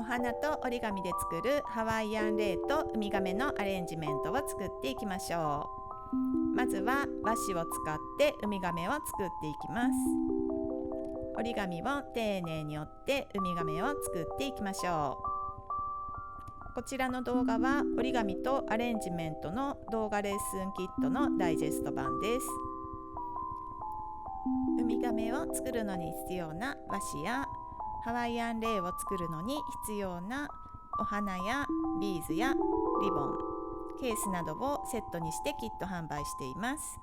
お花と折り紙で作るハワイアンレイとウミガメのアレンジメントを作っていきましょう。まずは和紙を使ってウミガメを作っていきます。折り紙を丁寧に折ってウミガメを作っていきましょう。こちらの動画は折り紙とアレンジメントの動画レッスンキットのダイジェスト版です。ウミガメを作るのに必要な和紙やハワイアンレイを作るのに必要なお花やビーズやリボン、ケースなどをセットにしてキット販売しています。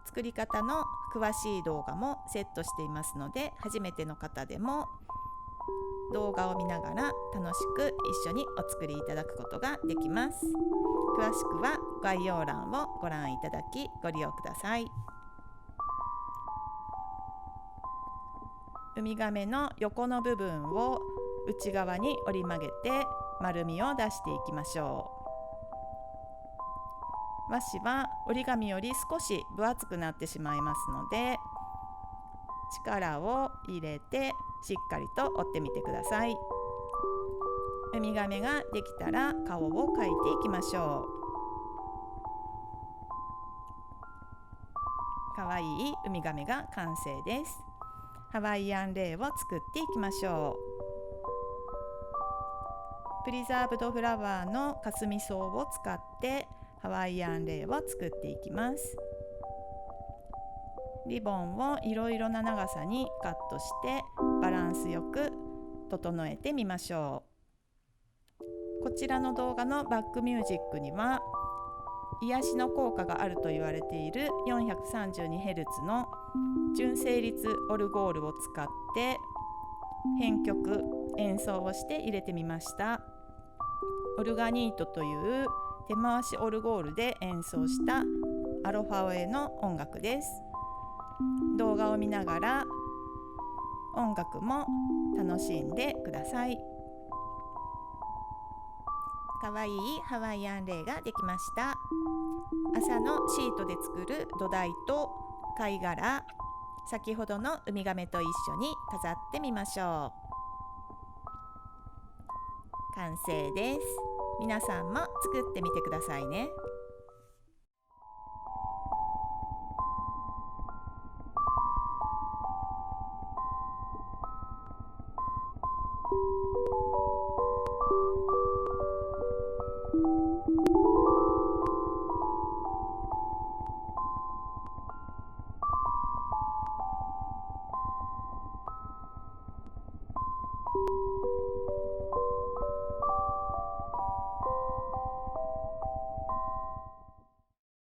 作り方の詳しい動画もセットしていますので、初めての方でも動画を見ながら楽しく一緒にお作りいただくことができます。詳しくは概要欄をご覧いただきご利用ください。ウミガメの横の部分を内側に折り曲げて丸みを出していきましょう。和紙は折り紙より少し分厚くなってしまいますので、力を入れてしっかりと折ってみてください。ウミガメができたら顔を描いていきましょう。かわいいウミガメが完成です。ハワイアンレイを作っていきましょう。プリザーブドフラワーのかすみ草を使ってハワイアンレイを作っていきます。リボンをいろいろな長さにカットしてバランスよく整えてみましょう。こちらの動画のバックミュージックには癒しの効果があると言われている 432Hz の純正率オルゴールを使って編曲演奏をして入れてみました。オルガニートという手回しオルゴールで演奏したアロファオエの音楽です。動画を見ながら音楽も楽しんでください。かわいいハワイアンレイができました。麻のシートで作る土台と貝殻、先ほどのウミガメと一緒に飾ってみましょう。完成です。皆さんも作ってみてくださいね。